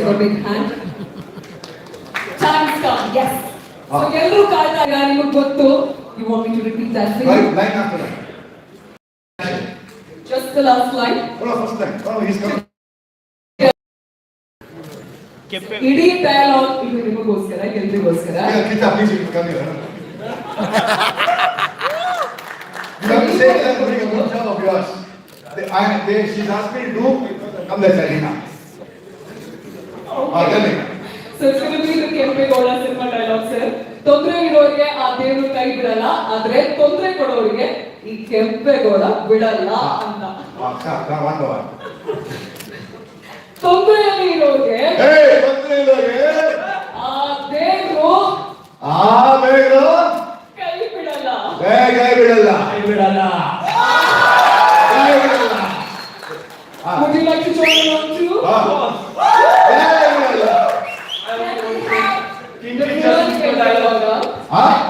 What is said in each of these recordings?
for a big hand. Time's come, yes. So, Yellow Karta Gani Mugotto, you want me to repeat that for you? Right, line after line. Just the last line. Oh, first line. Oh, he's coming. Idi dialogue, ಇದು ನಿಮಗೋಸ್ಕರ, ಎಲ್ರಿಗೋಸ್ಕರ. Kita, please, you come here. You have to say that I'm doing a good job of yours. She's asked me to do, come there, Sarina. Tell me. So it's going to be the Kempegowda cinema dialogue, sir. ತೊಂದರೆ ಇರೋರಿಗೆ ಆ ದೇವರು ಕೈ ಬಿಡಲ್ಲ, ಆದ್ರೆ ತೊಂದರೆ ಕೊಡೋರಿಗೆ ಈ ಕೆಂಪೇಗೌಡ ಬಿಡಲ್ಲ ಅಂತ. ತೊಂದರೆಯಲ್ಲಿ ಇರೋರಿಗೆ ಆ ದೇವರು ಕೈ ಬಿಡಲ್ಲ. Would you like to join along too?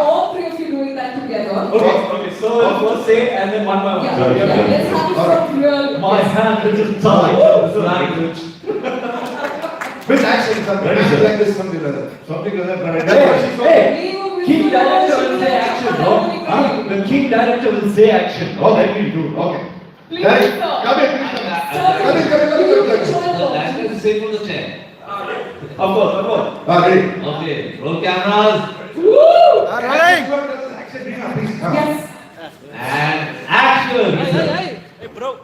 All three of you doing that together. Okay. So first say and then one by one. Yeah. Let's have it from real. My hand is tight. Language. Which action? Something like this, something like that. Something like that. Hey, King Director will say action, no? The King Director will say action. Oh, that we do. Okay. Please, Come sir. here, come here. That is the same for the chair. Of course. Ready? Okay, roll cameras. Woo! Alright. Yes. And action.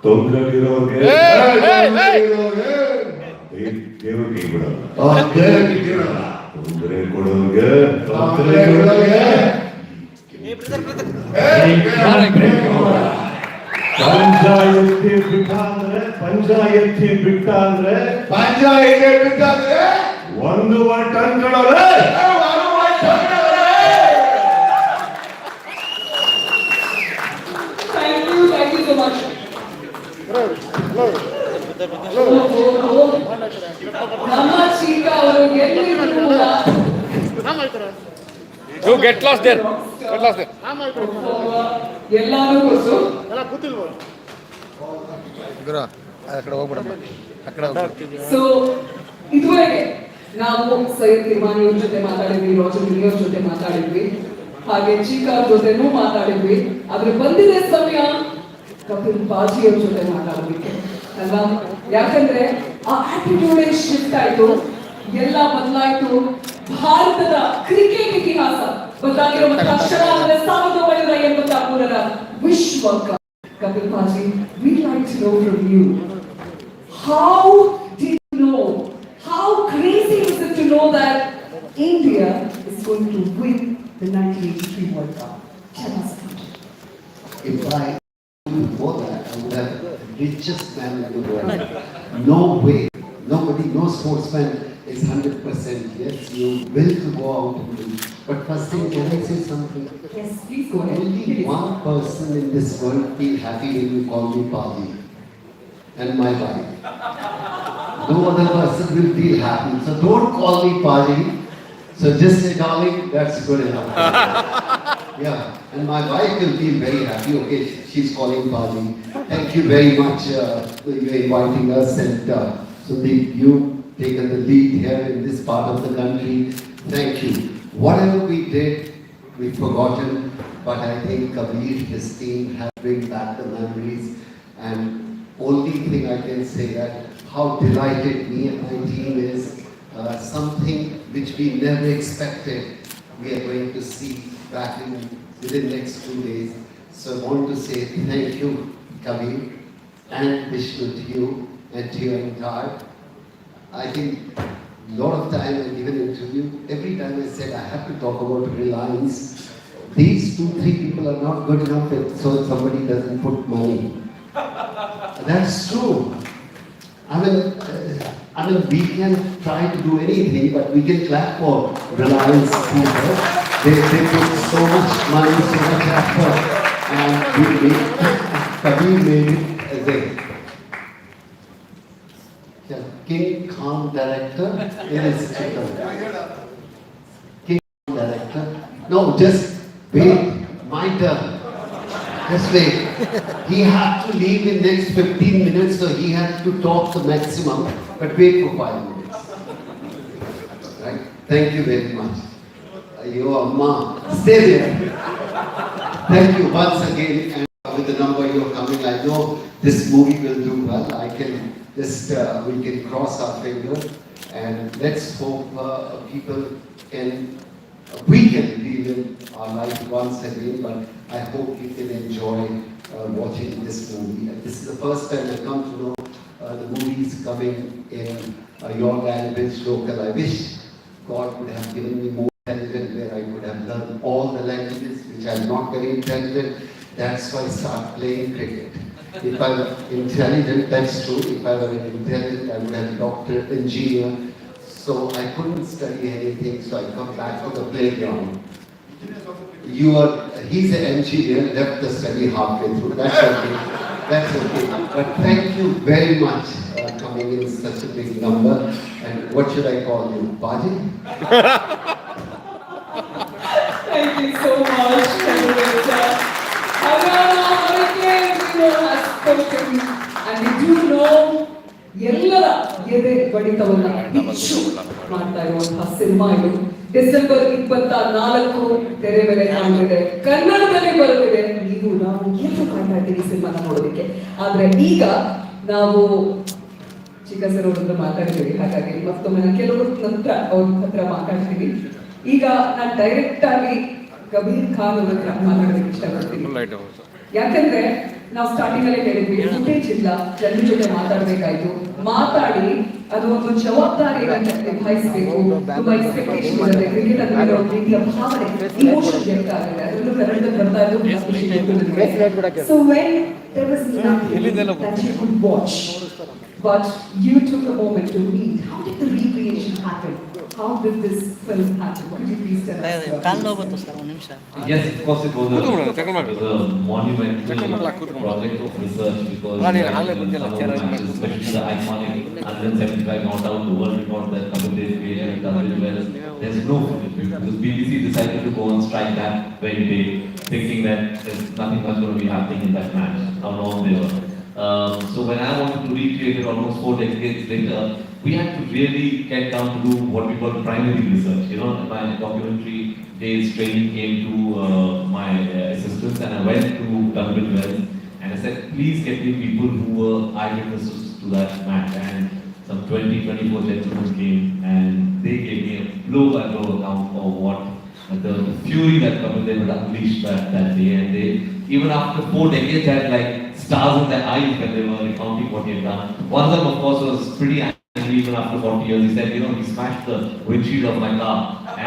ತೊಂದರೆಗಿರೋರಿಗೆ ದೇವರು ಕೈ ಬಿಡಲ್ಲ, ತೊಂದರೆ ಕೊಡೋರಿಗೆ ಪಂಚಾಯತಿ ಬಿಟ್ಟಾದ್ರೆ ಒಂದು ton ಕೊಡೋರೆ. Thank you so much. ನಮ್ಮ ಚೀಕ ಅವರು ಎಲ್ಲಿದ್ರು ಕೂಡ You get lost there. ಎಲ್ಲಾನು ಗೊತ್ತು. ಸೊ ಇದುವರೆಗೆ ನಾವು ಸೈಯದ್ ಕಿರ್ವಾನಿ ಅವ್ರ ಜೊತೆ ಮಾತಾಡಿದ್ವಿ, ರೋಜರ್ ಬಿನ್ನಿ ಅವ್ರ ಜೊತೆ ಮಾತಾಡಿದ್ವಿ, ಹಾಗೆ ಚೀಕ ಅವ್ರ ಜೊತೆನೂ ಮಾತಾಡಿದ್ವಿ. ಆದ್ರೆ ಬಂದಿದೆ ಸಮಯ ಕಪಿಲ್ ಬಾಜಿ ಅವ್ರ ಜೊತೆ ಮಾತಾಡೋದಕ್ಕೆ ಅಲ್ವಾ? ಯಾಕಂದ್ರೆ ಆ ಆಟಿಟ್ಯೂಡೇ ಶಿಫ್ಟ್ ಆಯ್ತು, ಎಲ್ಲ ಬದಲಾಯ್ತು. ಭಾರತದ ಕ್ರಿಕೆಟ್ ಇತಿಹಾಸ ಬದಲಾಗಿರುವಂತಹ ಕ್ಷಣ ಅಂದ್ರೆ 1983ರ ವಿಶ್ವ cup. Kapil Baji, we'd like to know from you, how did you know, how crazy is it to know that India is going to win the 1983 World Cup? Tell us about it. If I knew more that, I would have the richest man in the world. No way. Nobody, no sportsman is 100% yes, you will to go out and win. But first thing, can I say something? Yes, please go ahead. Only one person in this world feel happy when you call me Pali, and my wife. No other person will feel happy. So don't call me Pali. So just say, darling, that's good enough. Yeah, and my wife will feel very happy. Okay, she's calling Pali. Thank you very much for inviting us, and Sudeep, you've taken the lead here in this part of the country. Thank you. Whatever we did, we've forgotten, but I think Kabir, his team, have bring back the memories. And only thing I can say that how delighted me and my team is, something which we never expected we are going to see back within next 2 days. So I want to say thank you, Kabir, and Vishnu, to you and to your entire. I think a lot of time I give an interview, every time I said I have to talk about Reliance. These 2-3 people are not good enough so somebody doesn't put money. That's true. I mean, we can try to do anything, but we can clap for Reliance people. They put so much money, so much effort, and Kabir made it as a King Khan director. It is King Khan director. No, just wait, my turn. Just wait. He had to leave in next 15 minutes, so he had to talk the maximum. But wait for 5 minutes. Thank you very much. Your Amma, stay there. Thank you once again. And with the number you're coming, I know this movie will do well. I can just, we can cross our fingers and let's hope people can, we can relive our life once again, but I hope you can enjoy watching this movie. And this is the first time I come to know the movie is coming in your language, local. I wish God would have given me more intelligent where I could have learned all the languages, which I'm not very intelligent. That's why I start playing cricket. If I were intelligent, that's true. If I were intelligent, I would have been doctor, engineer. So I couldn't study anything, so I come back to the playground. He's an engineer, left the study halfway through. That's okay. That's okay. But thank you very much coming in such a big number. And what should I call you? Baji? Thank you so much. And we do know ಎಲ್ಲರ ಎದೆ ಬಡಿತವನ್ನ ಹೆಚ್ಚು ಮಾಡ್ತಾ ಇರುವಂತಹ cinema ಇದು. December 24 ತೆರೆ ಮೇಲೆ ಕಾಣಲಿದೆ, ಕನ್ನಡದಲ್ಲಿ ಬರುತ್ತಿದೆ. ನೀವು ನಾವು ಏನು ಕಾಯ್ತಾ ಇದ್ದೀವಿ ಸಿನಿಮಾನ ನೋಡೋದಕ್ಕೆ. ಆದ್ರೆ ಈಗ ನಾವು ಚಿಕ್ಕ ಸರ್ ಅವ್ರ ಹತ್ರ ಮಾತಾಡ್ತೀವಿ, ಹಾಗಾಗಿ ಮತ್ತೊಮ್ಮೆ ಕೆಲವರು ನಂತರ ಅವ್ರ ಹತ್ರ ಮಾತಾಡ್ತೀವಿ. ಈಗ ನಾನು ಡೈರೆಕ್ಟ್ ಆಗಿ ಕಬೀರ್ ಖಾನ್ ಅವ್ರ ಹತ್ರ ಮಾತಾಡೋದಕ್ಕೆ ಇಷ್ಟಪಡ್ತೀನಿ. ಯಾಕಂದ್ರೆ ನಾವು ಸ್ಟಾರ್ಟಿಂಗ್ ಅಲ್ಲೇ ಹೇಳಿದ್ವಿ, ಫುಟೇಜ್ ಇಲ್ಲ, ಜನರ ಜೊತೆ ಮಾತಾಡ್ಬೇಕಾಯ್ತು. ಮಾತಾಡಿ ಅದು ಒಂದು ಜವಾಬ್ದಾರಿಯನ್ನು ನಿಭಾಯಿಸಬೇಕು. ತುಂಬಾ ಎಕ್ಸ್ಪೆಕ್ಟೇಷನ್ ಇರುತ್ತೆ ಕ್ರಿಕೆಟ್ ಅಂದ್ರೆ ಒಂದು ರೀತಿಯ ಭಾವನೆ, ಇಮೋಷನ್ ವ್ಯಕ್ತ ಆಗಿದೆ. ಅದರಲ್ಲೂ ಕನ್ನಡದಲ್ಲಿ ಬರ್ತಾ ಇದ್ದು. So when there was nothing that you could watch, but you took a moment to read. How did the recreation happen? How did this film happen? Could you please tell us? Yes, of course it was a monumental project of research because some of the matches, especially the iconic 175 not out the world record that Kapildev created in Wells, there's no footage because BBC decided to go on strike that very day, thinking that there's nothing much going to be happening in that match, how long they were. So when I wanted to recreate it almost 4 decades later, we had to really get down to do what we call primary research. You know, my documentary days training came to my assistants, and I went to Ranveersing Wells and I said, please get me people who were eyewitnesses to that match. And some 24 gentlemen came and they gave me a blow-by-blow account of what the fury that Kapildev had unleashed that day. And they, even after 4 decades, had like stars in their eyes when they were recounting what he had done. One of them, of course, was pretty angry even after 40 years. He said, you know, he smashed the windshield of my car.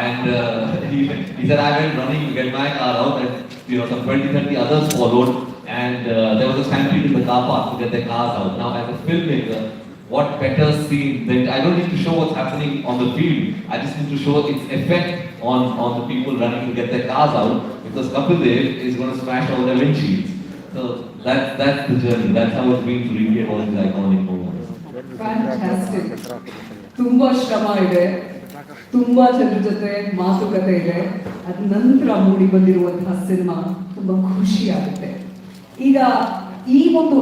And he said, I went running to get my car out, and you know, some 20-30 others followed. And there was a stampede in the car park to get their cars out. Now, as a filmmaker, what better scene than I don't need to show what's happening on the field. I just need to show its effect on the people running to get their cars out, because Kapildev is going to smash all their windshields. So that's the journey. That's how it's been to recreate all these iconic moments. Fantastic. ತುಂಬಾ ಶ್ರಮ ಇದೆ, ತುಂಬಾ ಜನರ ಜೊತೆ ಮಾತುಕತೆ ಇದೆ, ಅದ ನಂತರ ಮೂಡಿ ಬಂದಿರುವಂತಹ ಸಿನಿಮಾ ತುಂಬಾ ಖುಷಿ ಆಗುತ್ತೆ. ಈಗ ಈ ಒಂದು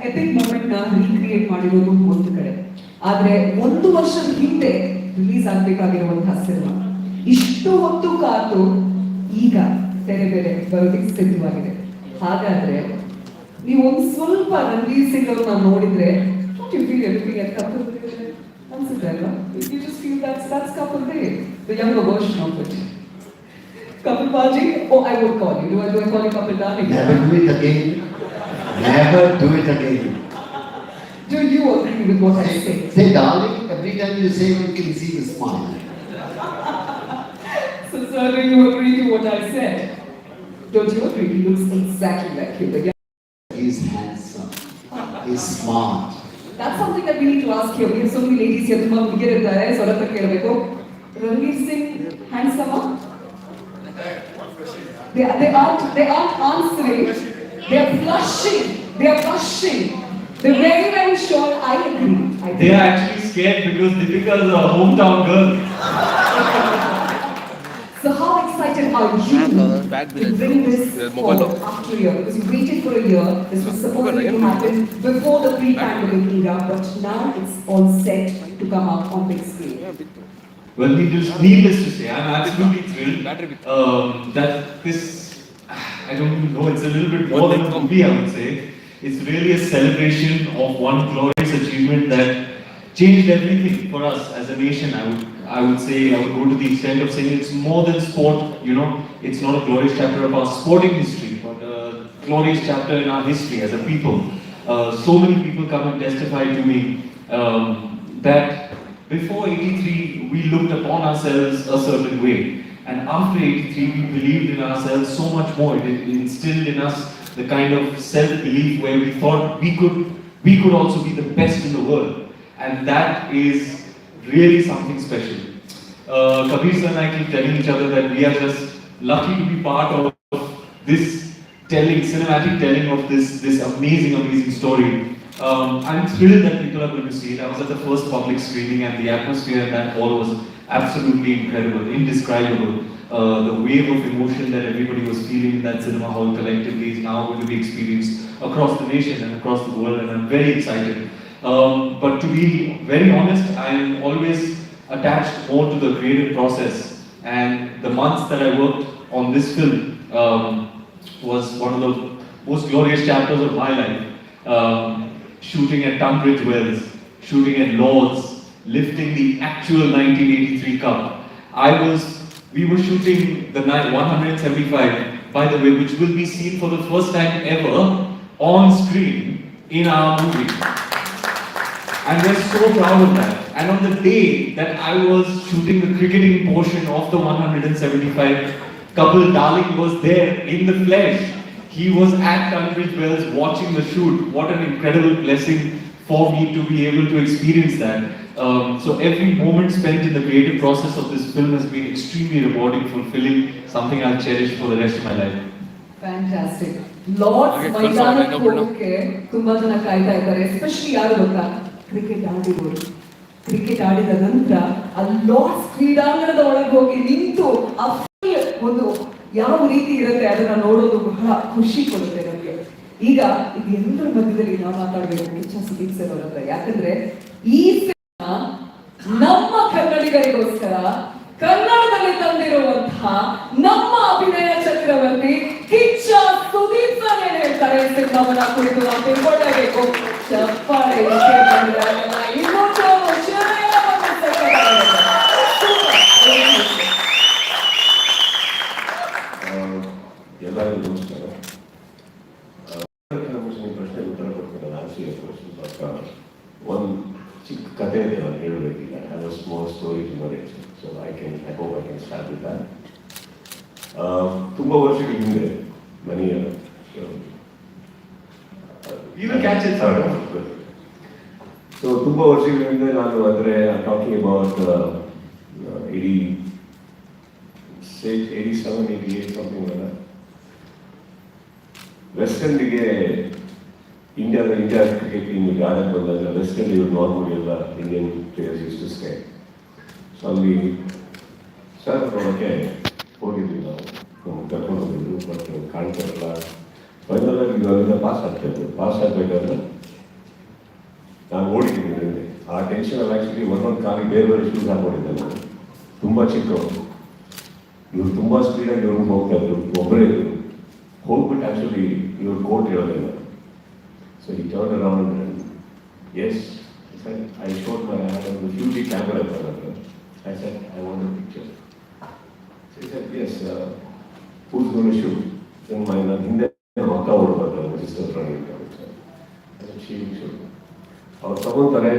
ಎಪಿಕ್ ಮೂಮೆಂಟ್ ನ ರೀಕ್ರಿಯೇಟ್ ಮಾಡಿರೋದು ಒಂದು ಕಡೆ, ಆದ್ರೆ 1 ವರ್ಷದ ಹಿಂದೆ ರಿಲೀಸ್ ಆಗ್ಬೇಕಾಗಿರುವಂತಹ ಸಿನಿಮಾ ಇಷ್ಟು ಹೊತ್ತು ಕಾತು ಈಗ ತೆರೆ ಮೇಲೆ ಬರೋದಕ್ಕೆ ಸಿದ್ಧವಾಗಿದೆ. ಹಾಗಾದ್ರೆ ನೀವು ಒಂದು ಸ್ವಲ್ಪ ರಣವೀರ್ ಸಿಂಗ್ ಅವ್ರನ್ನ ನೋಡಿದ್ರೆ you feel you're looking at Kapildev? Answer that, you just feel that's Kapildev, the younger version of it. Kapil Baji, oh, I would call you. Do I call you Kapil Darling? Never do it again. Never do it again. Do you agree with what I say? Say darling, every time you say you can see the smile. So sir, do you agree to what I said? Don't you agree? He looks exactly like you. He's handsome. He's smart. That's something that we need to ask here. We have so many ladies here. Tumma hudugiಯರು ಇದ್ದಾರೆ, ಸ್ವರ ಹತ್ರ ಕೇಳಬೇಕು. Ranveer Singh handsome? They aren't answering. They are blushing. They're very, very sure. I agree. They are actually scared because Deepika is a hometown girl. So how excited are you to bring this forward after a year? Because you waited for a year. This was supposed to happen before the pre-pandemic era, but now it's all set to come out on big screen. Well, needless to say, I'm absolutely thrilled that this, I don't even know, it's a little bit more than a movie, I would say. It's really a celebration of one glorious achievement that changed everything for us as a nation. I would say, I would go to the extent of saying it's more than sport, you know. It's not a glorious chapter of our sporting history, but a glorious chapter in our history as a people. So many people come and testify to me that before 83, we looked upon ourselves a certain way. And after 83, we believed in ourselves so much more. It instilled in us the kind of self-belief where we thought we could also be the best in the world. And that is really something special. Kabir sir and I keep telling each other that we are just lucky to be part of this cinematic telling of this amazing story. I'm thrilled that people are going to see it. I was at the first public screening and the atmosphere in that hall was absolutely incredible, indescribable. The wave of emotion that everybody was feeling in that cinema hall collectively is now going to be experienced across the nation and across the world, and I'm very excited. But to be very honest, I'm always attached more to the creative process, and the months that I worked on this film was one of the most glorious chapters of my life. Shooting at Tunbridge Wells, shooting at Lord's, lifting the actual 1983 cup. We were shooting the 175, by the way, which will be seen for the first time ever on screen in our movie. And we're so proud of that. And on the day that I was shooting the cricketing portion of the 175, Kapil Darling was there in the flesh. He was at Tunbridge Wells watching the shoot. What an incredible blessing for me to be able to experience that. So every moment spent in the creative process of this film has been extremely rewarding, fulfilling, something I'll cherish for the rest of my life. Fantastic Lord's ಮೈದಾನಕ್ಕೆ ಹೋಗೋಕೆ ತುಂಬಾ ಜನ ಕಾಯ್ತಾ ಇದ್ದಾರೆ, especially ಯಾರು ಗೊತ್ತಾ, cricket ಆಡಿರೋರು. Cricket ಆಡಿದ ನಂತರ ಆ ಲಾರ್ಡ್ಸ್ ಕ್ರೀಡಾಂಗಣದ ಒಳಗೆ ಹೋಗಿ ನಿಂತು ಆ ಒಂದು ಯಾವ ರೀತಿ ಇರುತ್ತೆ ಅದನ್ನ ನೋಡೋದು ಬಹಳ ಖುಷಿ ಕೊಡುತ್ತೆ ನಮಗೆ. ಈಗ ಇದು ಎಲ್ಲರ ಮಧ್ಯದಲ್ಲಿ ನಾವು ಮಾತಾಡಬೇಕು ಸುದೀಪ್ ಸರ್ ಅವರ ಹತ್ರ, ಯಾಕಂದ್ರೆ ಈ ಸಿನಿಮಾ ನಮ್ಮ ಕನ್ನಡಿಗರಿಗೋಸ್ಕರ ಕನ್ನಡದಲ್ಲಿ ತಂದಿರುವಂತಹ ನಮ್ಮ ಅಭಿನಯ ಚಕ್ರವರ್ತಿ ಕಿಚ್ಚ ಸುದೀಪ್ ಸರ್ ಏನ್ ಹೇಳ್ತಾರೆ ಸಿನಿಮಾವನ್ನ ಕುರಿತು ನಾವು ತಿಳ್ಕೊಳ್ಳಬೇಕು. ಚಪ್ಪಾಳೆ ಇನ್ನೊಂದು ಎಲ್ಲರಿಗೂ ನಮಸ್ಕಾರ. ಪ್ರಶ್ನೆಗೆ ಉತ್ತರ ಕೊಡ್ತಾರೆ, ಆನ್ಸರ್ ಕ್ವಶನ್. ಒಂದು ಚಿಕ್ಕ ಕಥೆ ಇದೆ, ನಾನು ಹೇಳಬೇಕಿಲ್ಲ. I have a small story to narrate, so I hope I can start with that. ತುಂಬ ವರ್ಷಗಳ ಹಿಂದೆ ಮನೆಯ ಸೊ ತುಂಬ ವರ್ಷಗಳ ಹಿಂದೆ ನಾನು ಅಂದರೆ ಟಾಕಿಂಗ್ ಅಬೌಟ್ 87, 88 ಸಮಥಿಂಗ್ ಅಲ್ಲ, ವೆಸ್ಟ್ ಇಂಡಿಗೆ ಇಂಡಿಯಾ ಕ್ರಿಕೆಟ್ ಟೀಮಿಗೆ ಆಡಕ್ಕೆ ಬಂದಾಗ ವೆಸ್ಟ್ ಇಂಡಿ ನಾರ್ಮಲಿ ಎಲ್ಲ ಇಂಡಿಯನ್ ಪ್ಲೇಯರ್ಸ್ ಇಷ್ಟು ಸ್ಟೇ. ಸೊ ಅಲ್ಲಿ ಸರ್ ನೋಡೋಕ್ಕೆ ಹೋಗಿದ್ವಿ ನಾವು, ನಮ್ಗೆ ಕರ್ಕೊಂಡು ಹೋಗಿದ್ರು. ಬಟ್ ಕಾಣ್ತಾರಲ್ಲ ಫೈನಲಾಗಿ ಇವಾಗೆಲ್ಲ ಪಾಸ್ ಆಗಬೇಕಾದ್ರೆ ನಾನು ಓಡಿದ್ದೀನಿ ನಿನ್ನೆ. ಆ ಟೆನ್ಷನಲ್ಲಿ ಆ್ಯಕ್ಚುಲಿ ಒಂದೊಂದು ಕಾಲಿಗೆ ಬೇರೆ ಶೂಸ್ ಹಾಕೊಂಡಿದ್ದೆ ನಾನು. ತುಂಬ ಚಿಕ್ಕವರು, ಇವ್ರು ತುಂಬ ಸ್ಪೀಡಾಗಿ ಇವ್ರಿಗೆ ಹೋಗ್ತಾ ಇದ್ರು, ಒಬ್ಬರೇ ಇದ್ರು. ಹೋಗ್ಬಿಟ್ಟು ಆ್ಯಕ್ಚುಲಿ ಇವ್ರು ಕೋರ್ಟ್ ಹೇಳೋದಿಲ್ಲ. So he turn around, as I shot my hand on the huge camera ಬರೋದು. I said I want a picture. So he said yes, who's gonna shoot? ನನ್ನ ಹಿಂದೆ ಅಕ್ಕ ಅವರು ಬರ್ತಾರೆ, ಸಿಸ್ಟರ್ ರನ್ನಿಂಗ್ ಶೂಟ್. ಅವ್ರು ತಗೊತಾರೆ,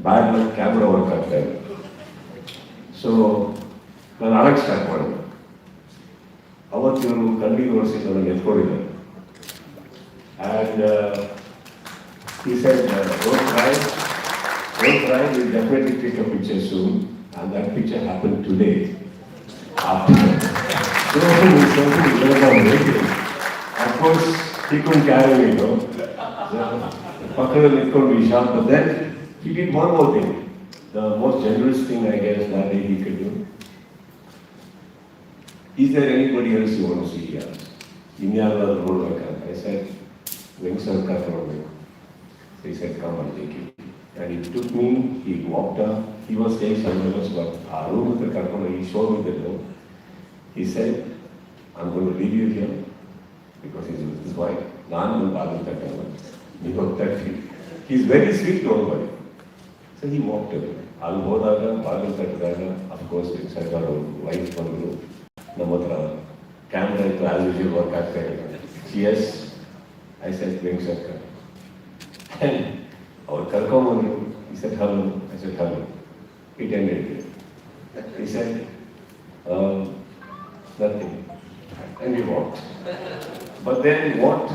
ಬ್ಯಾಗ್ನಲ್ಲಿ camera work ಆಗ್ತಾ ಇದೆ. ಸೊ ನಾನು ಆಡಕ್ಕೆ ಸ್ಟಾರ್ಟ್ ಮಾಡಿದೆ. ಅವತ್ತು ಇವರು ಕಣ್ಣಿಗೆ ವರ್ಷ ನನಗೆ ಎತ್ಕೊಂಡಿದ್ದಾರೆ. And he said, don't cry, we'll definitely take a picture soon. And that picture happened today. After that. So it's something very amazing. Of course, he couldn't carry me, no? Pakadal couldn't be sharp, but then he did one more thing. The most generous thing I guess that day he could do. Is there anybody else you want to see here? Inyala road like I said, wings are cut. So he said, come and take it. And he took me, he walked up, he was staying somewhere else, but our room with the Karnataka, he showed me the room. He said, I'm going to leave you here because he's with his wife. He's very sweet, don't worry. So he walked away. I'll go there, of course, inside our wife from the room. Namatra, camera to as usual work at yes, I said, bring Srikanth. And our Karkom, he said, hello. I said, hello. It ended there. He said, nothing. And we walked. But then what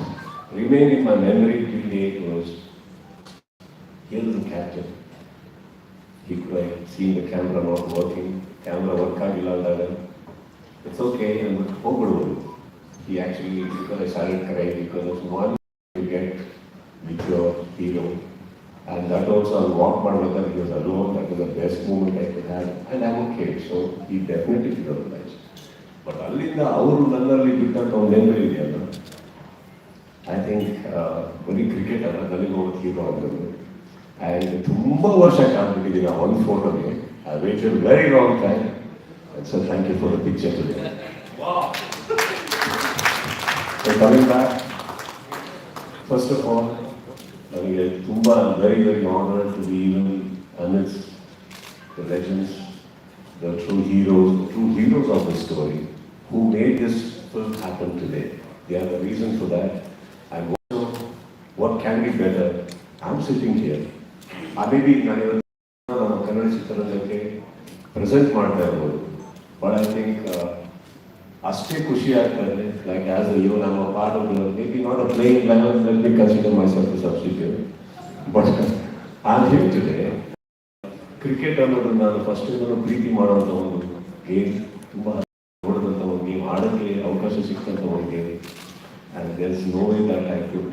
remained in my memory till date was, here is the captain. He could have seen the camera not working. Camera work agilla. It's okay, and he actually, because I started crying, because one you get with your hero. And that also, I walked my brother, he was alone, that was the best moment I could have. And I'm okay, so he definitely realized. But Allinda, Auru Nannalli Bittanತ ಒಂದು memory ಇದೆಯಲ್ಲ, I think ಬರೀ cricket ಅಲ್ಲ, ನನಗೆ ಒಂದು hero ಆಗಿದ್ರು. And ತುಂಬಾ ವರ್ಷ ಕಾಣ್ಬಿಟ್ಟಿದ್ದೀನಿ ಆ ಒಂದು ಫೋಟೋಗೆ. I waited a very long time. And so thank you for the picture today. Wow! So coming back, first of all, ನನಗೆ ತುಂಬಾ very, very honored to be even amidst the legends, the true heroes of the story, who made this film happen today. They are the reason for that. And also, what can be better? I'm sitting here. Maybe ನಾನು ಕನ್ನಡ ಚಿತ್ರರಂಗಕ್ಕೆ present ಮಾಡ್ತಾ ಇರ್ಬೋದು, but I think ಅಷ್ಟೇ ಖುಷಿ ಆಗ್ತದೆ. Like as a even I'm a part of the, maybe not a playing 11, let me consider myself a substitute, but I'm here today. Cricket ಅನ್ನೋದು ನಾನು first ಪ್ರೀತಿ ಮಾಡೋಂಥ ಒಂದು ಗೇಮ್, ತುಂಬ ನೋಡಿದಂಥ ಒಂದು ಗೇಮ್, ಆಡೋಕ್ಕೆ ಅವಕಾಶ ಸಿಕ್ಕಂಥ ಒಂದು game. And there is no way that I could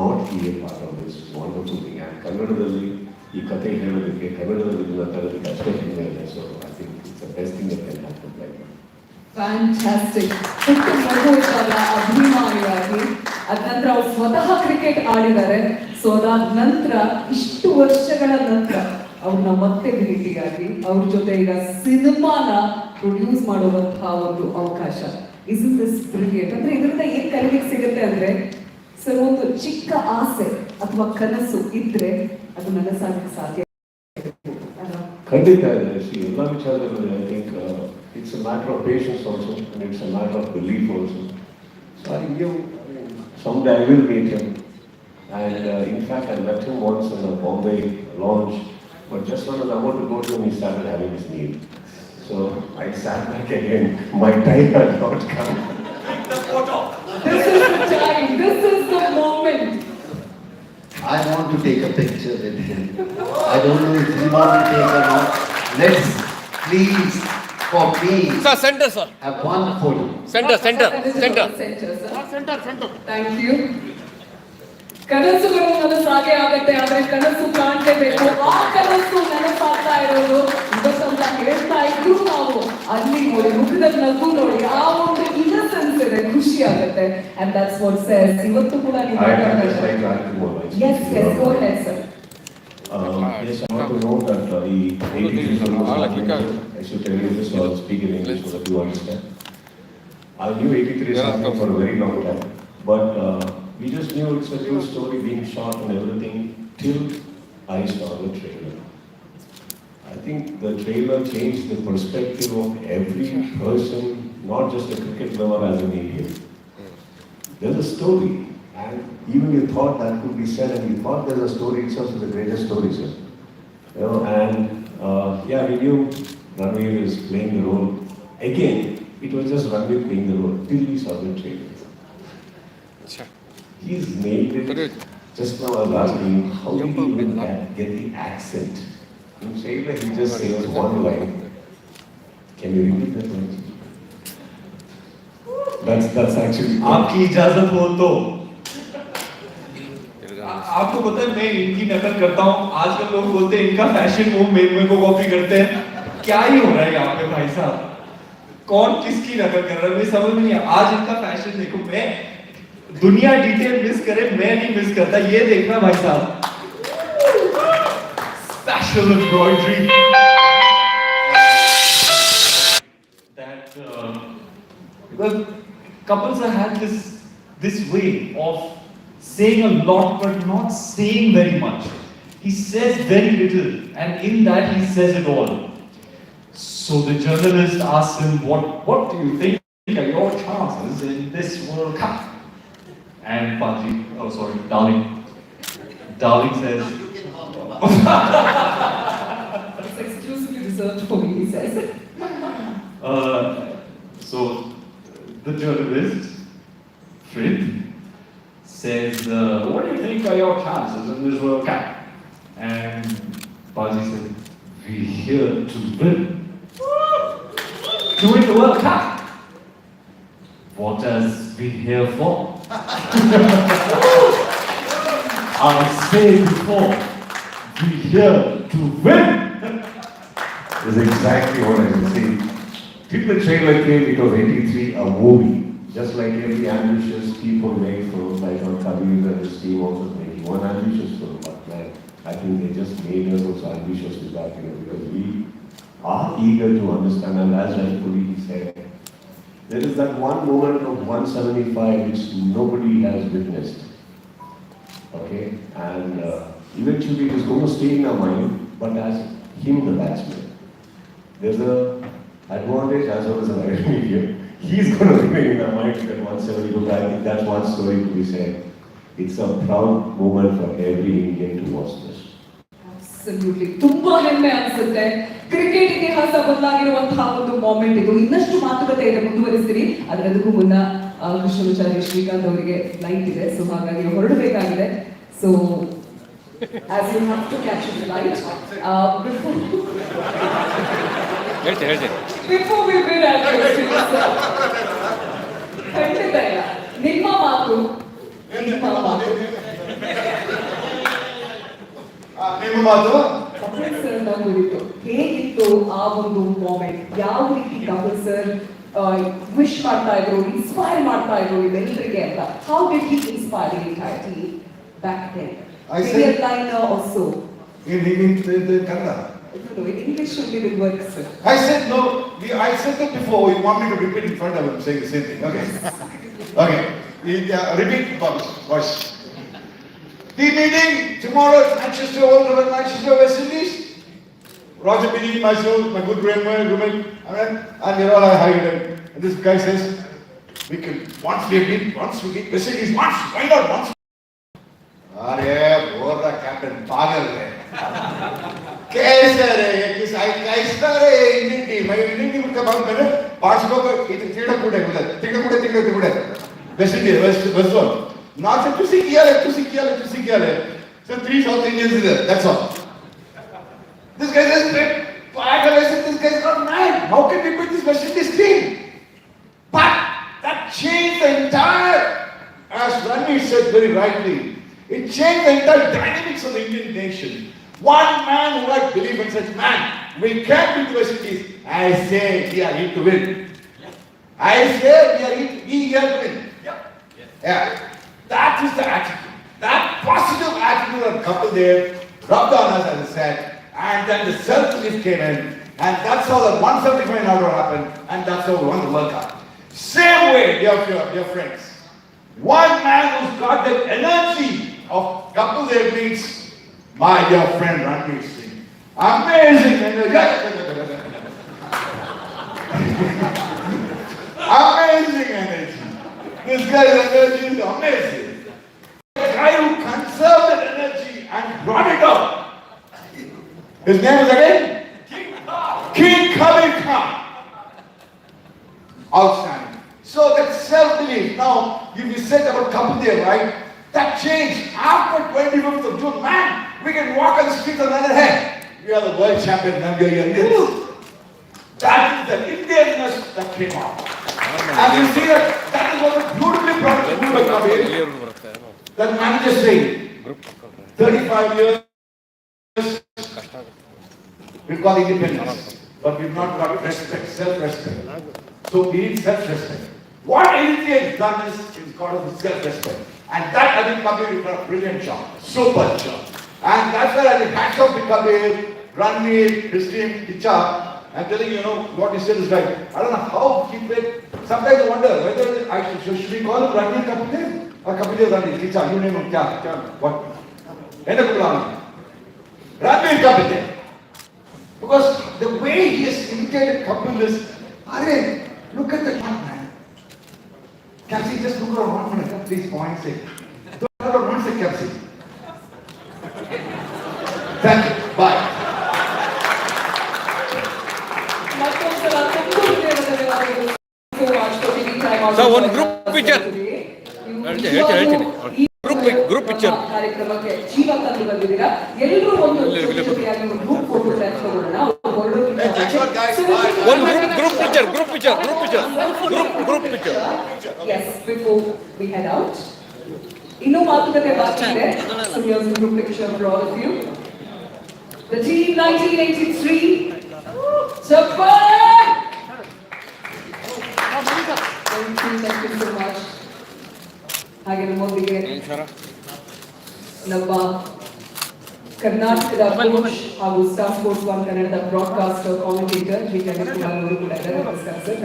not be a part of this wonderful thing. And ಕನ್ನಡದಲ್ಲಿ ಈ ಕಥೆ ಹೇಳೋದಕ್ಕೆ, ಕನ್ನಡದಲ್ಲಿ ಇದನ್ನ ತರೋದಕ್ಕೆ ಅಷ್ಟೇ ಹೆಮ್ಮೆ ಇದೆ. So I think it's the best thing that can happen like that. Fantastic. ಪುಟ್ಟ ಮಗುವಾದ ಅಭಿಮಾನಿಯಾಗಿ ಅದ ನಂತರ ಅವ್ರು ಸ್ವತಃ ಕ್ರಿಕೆಟ್ ಆಡಿದ್ದಾರೆ. ಸೊ ಅದಾದ ನಂತರ ಇಷ್ಟು ವರ್ಷಗಳ ನಂತರ ಅವ್ರನ್ನ ಮತ್ತೆ ಭೇಟಿಯಾಗಿ ಅವ್ರ ಜೊತೆ ಈಗ ಸಿನಿಮಾನ ಪ್ರೊಡ್ಯೂಸ್ ಮಾಡುವಂತಹ ಒಂದು ಅವಕಾಶ. Is this brilliant. ಅಂದ್ರೆ ಇದರಿಂದ ಏನ್ ಕಲಿಲಿಕ್ಕೆ ಸಿಗುತ್ತೆ ಅಂದ್ರೆ, ಸರ್ ಒಂದು ಚಿಕ್ಕ ಆಸೆ ಅಥವಾ ಕನಸು ಇದ್ರೆ ಅದು ನನಸಾಗಕ್ಕೆ ಸಾಧ್ಯ. ಖಂಡಿತ ಇದೆ. ಎಲ್ಲ ವಿಚಾರದಲ್ಲಿ I think it's a matter of patience also, and it's a matter of belief also. So I give someday I will meet him. And in fact, I met him once in a Bombay launch, but just when I was about to go to him, he started having his knee. So I sat back again. My time had not come. The photo. This is the time. This is the moment. I want to take a picture with him. I don't know if he want to take or not. Let's please, for me, Sir, center, sir. have one photo. Center. Thank you. ಕನಸುಗಳು ನನಸಾಗೆ ಆಗತ್ತೆ, ಆದ್ರೆ ಕನಸು ಕಾಣ್ಲೇಬೇಕು. ಆ ಕನಸು ನನಸಾಗ್ತಾ ಇರೋದು ಇವತ್ತಂತ ಹೇಳ್ತಾ ಇದ್ರು ನಾವು. ಅಲ್ಲಿ ನೋಡಿ, ಮುಖದಲ್ಲಿ ನಗು ನೋಡಿ, ಆ ಒಂದು ಇನ್ನಸೆನ್ಸ್ ಇದೆ, ಖುಷಿ ಆಗುತ್ತೆ. And that's what says. ಇವತ್ತು ಕೂಡ ನೀವು I just like to add more. Yes, go ahead, sir. Yes, I want to know that the 83 film was happening. I should tell you this, so I'll speak in English so that you understand. I knew 83 is happening for a very long time, but we just knew it's a new story being shot and everything till I saw the trailer. I think the trailer changed the perspective of every person, not just a cricket lover as an Indian. There's a story, and even you thought that could be said, and you thought there's a story itself is the greatest story, sir. You know, and yeah, we knew Ranveer is playing the role. Again, it was just Ranveer playing the role till we saw the trailer. He's nailed it. Just now I was asking, how did he even get the accent? In trailer, he just says one line. Can you repeat that line? That's actually. आपकी इजाजत हो तो आपको पता है मैं इनकी नकल करता हूँ. आजकल लोग बोलते हैं इनका फैशन वो मेरे को कॉपी करते हैं. क्या ही हो रहा है यहाँ पे भाई साहब? कौन किसकी नकल कर रहा है मुझे समझ में नहीं. आज इनका फैशन देखो. मैं दुनिया डिटेल मिस करे, मैं नहीं मिस करता. ये देखना भाई साहब, special embroidery that well, couples have had this way of saying a lot but not saying very much. He says very little, and in that he says it all. So the journalist asks him, what do you think are your chances in this World Cup? And Darling says, It's exclusively reserved for me, he says. so the journalist, Fritz, says, what do you think are your chances in this World Cup? And Baji said, we're here to win. To win the World Cup. What is we here for? I said before, we're here to win. That's exactly what I was saying. Till the trailer came, it was 83, a movie. Just like every ambitious people make films, like Kapildev and his team also making one ambitious film. But man, I think they just made us also ambitious with that, because we are eager to understand, and as rightfully he said, there is that one moment of 175 which nobody has witnessed. Okay? And eventually it is going to stay in our mind, but as him, the batsman. There's an advantage as well as an irony here. He's going to remain in our mind at 172. I think that's one story to be said. It's a proud moment for every Indian to watch this. Absolutely. ತುಂಬಾ ಹೆಮ್ಮೆ ಅನ್ಸುತ್ತೆ. Cricket ಇತಿಹಾಸ ಬದಲಾಗಿರುವಂತಹ ಒಂದು moment ಇದು. ಇನ್ನಷ್ಟು ಮಾತುಕತೆ ಇದೆ, ಮುಂದುವರಿಸ್ತೀನಿ. ಆದರೆ ಅದಕ್ಕೂ ಮುನ್ನ ಕೃಷ್ಣಾಚಾರ್ಯ ಶ್ರೀಕಾಂತ್ ಅವರಿಗೆ ಫ್ಲೈಟ್ ಇದೆ, ಸೊ ಹಾಗಾಗಿ ಹೊರಡಬೇಕಾಗಿದೆ. So as you have to catch the flight, before we bid our questions, ಖಂಡಿತ ಇಲ್ಲ. ನಿಮ್ಮ ಮಾತು ಕಪಿಲ್ ಸರ್ ಕುರಿತು ಹೇಗಿತ್ತು ಆ ಒಂದು ಮೂಮೆಂಟ್? ಯಾವ ರೀತಿ ಕಪಿಲ್ ಸರ್ ವಿಶ್ ಮಾಡ್ತಾ ಇದ್ರು, ಇನ್ಸ್ಪೈರ್ ಮಾಡ್ತಾ ಇದ್ರು ಇವೆಲ್ಲರಿಗೆ ಅಂತ? How did he inspire the entire team back then? Maybe a liner also. In Kannada. No, in English only will work, sir. I said no. I said that before. You want me to repeat in front of him, saying the same thing? Okay. Okay. Repeat, voice. The meeting tomorrow at Manchester, over Manchester, West Indies. Roger, Binni, myself, my good roommate, and you're all hired. And this guy says, we can once we meet West Indies once. Why not once? अरे बोल रहा captain पागल है कैसे रे ये कैसा रे इंडियन टीम का बात मैंने पांच लोग तिगड़ा कूड़े West Indies West one not तुसी किया ले so 3 South Indians is there, that's all. This guy says पागल है, this guy is not mad. How can we beat this West Indies team? But that changed the entire, as Ranveer said very rightly, it changed the entire dynamics of the Indian nation. One man who had belief and said, man, we can't beat the West Indies. I say we are here to win. I say we are here to win. Yeah. That is the attitude. That positive attitude of Kapildev rubbed on us, as I said, and then the self-belief came in, and that's how the 175 in order happened, and that's how we won the World Cup. Same way, dear friends. One man who's got the energy of Kapildev means my dear friend Ranveersing. Amazing energy. Amazing energy. This guy's energy is amazing. The guy who conserved that energy and brought it up. His name is again? King Khan. Outstanding. So that self-belief. Now, if you said about Kapildev, right? That changed after 25th of June. Man, we can walk on the streets and say, hey, we are the world champions and we are Indians. That is the Indianness that came out. And you see that is what was beautifully brought to by Kapil. That manager saying, 35 years, we've got independence, but we've not got respect, self-respect. So we need self-respect. What India has done is called self-respect. And that I think Kapil did a brilliant job. Super job. And that's why I think hats off to Kapildev, Ranveer, his team, Kicha. I'm telling you, what he said is right. I don't know how he played. Sometimes I wonder whether should we call him Ranveer Kapildev or Kapildev Ranveer? Kicha, you name him. Kya? What? Ranveer Kapildev. Because the way he has imitated Kapil is, look at the clock, man. Kapsi, just look around 1 minute, please, for one sake. Look around 1 second, Kapsi. Thank you. Bye. ಮತ್ತೊಂದ್ಸಲ ತುಂಬ ಹೃದಯದ ಧನ್ಯವಾದಗಳು. So much for taking time out Sir, to one join group us picture. today. ಹೇಳ್ತೀನಿ. ಈ Group picture. ಕಾರ್ಯಕ್ರಮಕ್ಕೆ ಜೀವ ತಂದು ಬಂದಿದ್ದೀರಾ. ಎಲ್ಲರೂ ಒಂದು ಜೊತೆಯಾಗಿ ಒಂದು ಗ್ರೂಪ್ ಫೋಟೋ ತೆಗೆದುಕೊಳ್ಳೋಣ. One group picture. Yes, before we head out. ಇನ್ನೂ ಮಾತುಕತೆ ಬಾಕಿ ಇದೆ. So here's the group picture for all of you. The team 1983. Japan! Thank you so much. ಹಾಗೆ ನಮ್ಮೊಂದಿಗೆ ನಮ್ಮ ಕರ್ನಾಟಕದ ಕೋಚ್ ಹಾಗೂ ಸ್ಟಾರ್ ಸ್ಪೋರ್ಟ್ಸ್ 1 ಕನ್ನಡದ ಬ್ರಾಡ್ಕಾಸ್ಟರ್ ಕಾಮೆಂಟೇಟರ್ ಜಿ. ಅವರು ಕೂಡ ಇದ್ದಾರೆ. ನಮಸ್ಕಾರ ಸರ್.